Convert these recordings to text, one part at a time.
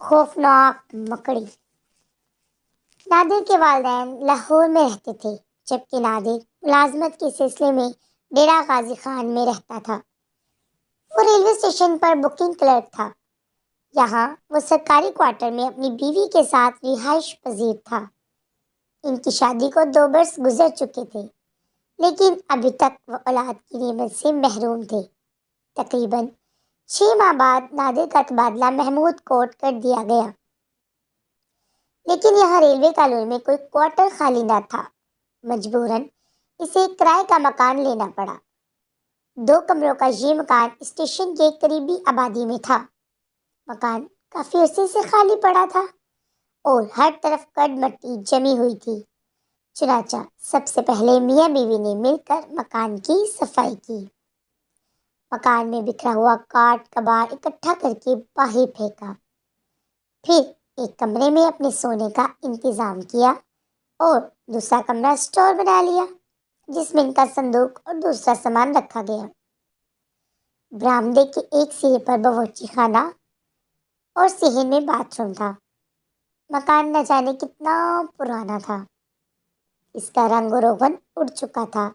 خوفناک مکڑی۔ نادر کے والدین لاہور میں رہتے تھے، جبکہ نادر ملازمت کے سلسلے میں ڈیرہ غازی خان میں رہتا تھا۔ وہ ریلوے اسٹیشن پر بکنگ کلرک تھا۔ یہاں وہ سرکاری کوارٹر میں اپنی بیوی کے ساتھ رہائش پذیر تھا۔ ان کی شادی کو 2 برس گزر چکے تھے، لیکن ابھی تک وہ اولاد کی نعمت سے محروم تھے۔ تقریباً 6 ماہ بعد نادر کا تبادلہ محمود کوٹ کر دیا گیا، لیکن یہاں ریلوے کالونی میں کوئی کوارٹر خالی نہ تھا۔ مجبوراً اسے ایک کرائے کا مکان لینا پڑا۔ 2 کمروں کا یہ مکان اسٹیشن کے قریبی آبادی میں تھا۔ مکان کافی عرصے سے خالی پڑا تھا اور ہر طرف کڑ مٹی جمی ہوئی تھی۔ چنانچہ سب سے پہلے میاں بیوی نے مل کر مکان کی صفائی کی۔ مکان میں بکھرا ہوا کاٹ کباڑ اکٹھا کر کے باہر پھینکا۔ پھر ایک کمرے میں اپنے سونے کا انتظام کیا اور دوسرا کمرہ اسٹور بنا لیا، جس میں ان کا صندوق اور دوسرا سامان رکھا گیا۔ برآمدے کے ایک سرے پر باورچی خانہ اور صحن میں باتھ روم تھا۔ مکان نہ جانے کتنا پرانا تھا۔ اس کا رنگ و روغن اڑ چکا تھا۔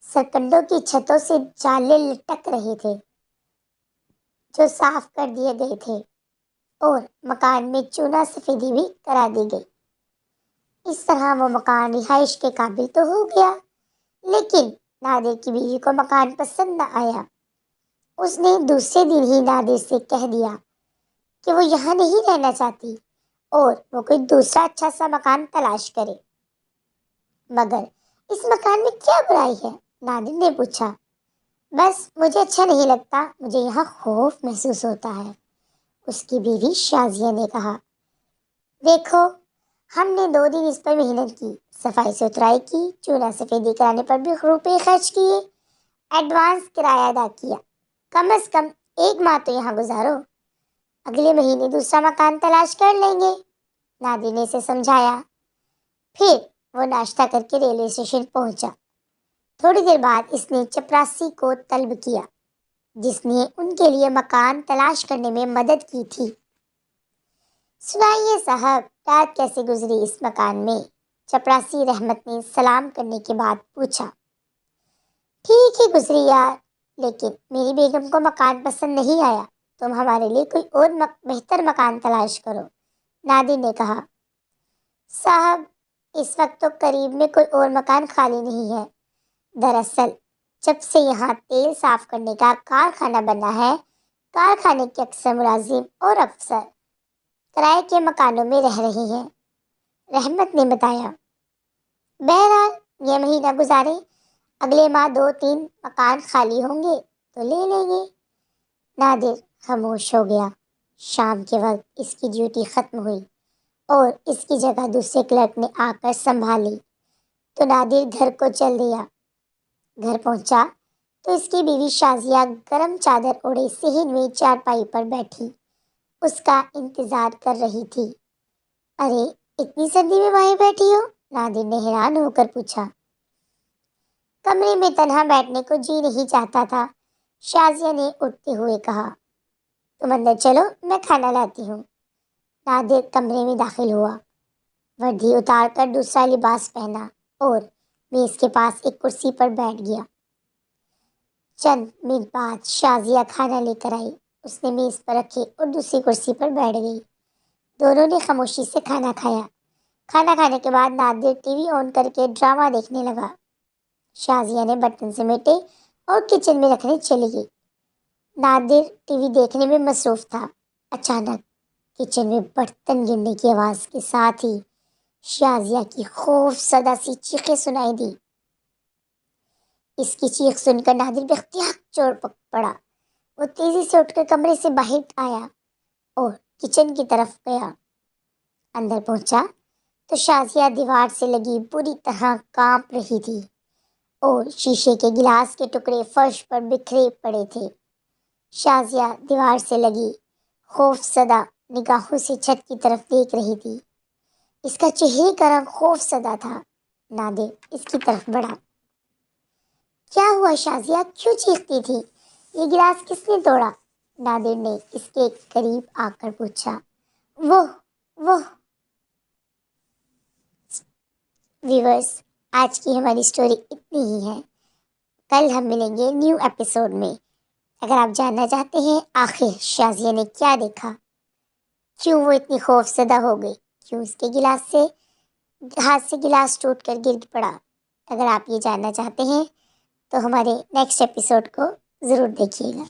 سرکنڈوں کی چھتوں سے جالے لٹک رہے تھے جو صاف کر دیے گئے تھے، اور مکان میں چونا سفیدی بھی کرا دی گئی۔ اس طرح وہ مکان رہائش کے قابل تو ہو گیا، لیکن نادر کی بیوی کو مکان پسند نہ آیا۔ اس نے دوسرے دن ہی نادر سے کہہ دیا کہ وہ یہاں نہیں رہنا چاہتی اور وہ کوئی دوسرا اچھا سا مکان تلاش کرے۔ مگر اس مکان میں کیا برائی ہے؟ نادر نے پوچھا۔ بس مجھے اچھا نہیں لگتا، مجھے یہاں خوف محسوس ہوتا ہے، اس کی بیوی شازیہ نے کہا۔ دیکھو، ہم نے 2 دن اس پر محنت کی، صفائی ستھرائی کی، چونا سفیدی کرانے پر بھی روپے خرچ کیے، ایڈوانس کرایہ ادا کیا۔ کم از کم 1 ماہ تو یہاں گزارو، اگلے مہینے دوسرا مکان تلاش کر لیں گے، نادر نے اسے سمجھایا۔ پھر وہ ناشتہ کر کے ریلوے اسٹیشن پہنچا۔ تھوڑی دیر بعد اس نے چپراسی کو طلب کیا، جس نے ان کے لیے مکان تلاش کرنے میں مدد کی تھی۔ سنائیے صاحب، رات کیسے گزری اس مکان میں؟ چپراسی رحمت نے سلام کرنے کے بعد پوچھا۔ ٹھیک ہی گزری یار، لیکن میری بیگم کو مکان پسند نہیں آیا، تم ہمارے لیے کوئی اور بہتر مکان تلاش کرو، نادر نے کہا۔ صاحب، اس وقت تو قریب میں کوئی اور مکان خالی نہیں ہے۔ دراصل جب سے یہاں تیل صاف کرنے کا کارخانہ بنا ہے، کارخانے کے اکثر ملازم اور افسر کرائے کے مکانوں میں رہ رہے ہیں، رحمت نے بتایا۔ بہرحال یہ مہینہ گزارے، اگلے ماہ 2-3 مکان خالی ہوں گے تو لے لیں گے۔ نادر خاموش ہو گیا۔ شام کے وقت اس کی ڈیوٹی ختم ہوئی اور اس کی جگہ دوسرے کلرک نے آ کر سنبھالی، تو نادر گھر کو چل دیا۔ گھر پہنچا تو اس کی بیوی شازیہ گرم چادر اوڑھے صحن میں چارپائی پر بیٹھی اس کا انتظار کر رہی تھی۔ ارے، اتنی سردی میں وہیں بیٹھی ہو؟ نادر نے حیران ہو کر پوچھا۔ کمرے میں تنہا بیٹھنے کو جی نہیں چاہتا تھا، شازیہ نے اٹھتے ہوئے کہا۔ تم اندر چلو، میں کھانا لاتی ہوں۔ نادر کمرے میں داخل ہوا، وردی اتار کر دوسرا لباس پہنا اور میز کے پاس ایک کرسی پر بیٹھ گیا۔ چند منٹ بعد شازیہ کھانا لے کر آئی۔ اس نے میز پر رکھے اور دوسری کرسی پر بیٹھ گئی۔ دونوں نے خاموشی سے کھانا کھایا۔ کھانا کھانے کے بعد نادر ٹی وی آن کر کے ڈرامہ دیکھنے لگا۔ شازیہ نے برتن سمیٹے اور کچن میں رکھنے چلی گئی۔ نادر ٹی وی دیکھنے میں مصروف تھا۔ اچانک کچن میں برتن گرنے کی آواز کے ساتھ ہی شازیہ کی خوف زدہ سی چیخیں سنائی دی۔ اس کی چیخ سن کر نادر بے اختیار چوٹ پڑا۔ وہ تیزی سے اٹھ کر کمرے سے باہر آیا اور کچن کی طرف گیا۔ اندر پہنچا تو شازیہ دیوار سے لگی بری طرح کانپ رہی تھی اور شیشے کے گلاس کے ٹکڑے فرش پر بکھرے پڑے تھے۔ شازیہ دیوار سے لگی خوف زدہ نگاہوں سے چھت کی طرف دیکھ رہی تھی۔ اس کا چہرے کا رنگ خوف زدہ تھا۔ نادر اس کی طرف بڑھا۔ کیا ہوا شازیہ، کیوں چیختی تھی؟ یہ گلاس کس نے توڑا؟ نادر نے اس کے قریب آ کر پوچھا۔ وہ وہ ویورز، آج کی ہماری اسٹوری اتنی ہی ہے. کل ہم ملیں گے نیو ایپیسوڈ میں. اگر آپ جاننا چاہتے ہیں آخر شازیہ نے کیا دیکھا، کیوں وہ اتنی خوف زدہ ہو گئی، کیوں اس کے ہاتھ سے گلاس ٹوٹ کر گر پڑا، اگر آپ یہ جاننا چاہتے ہیں تو ہمارے نیکسٹ ایپیسوڈ کو ضرور دیکھیے گا.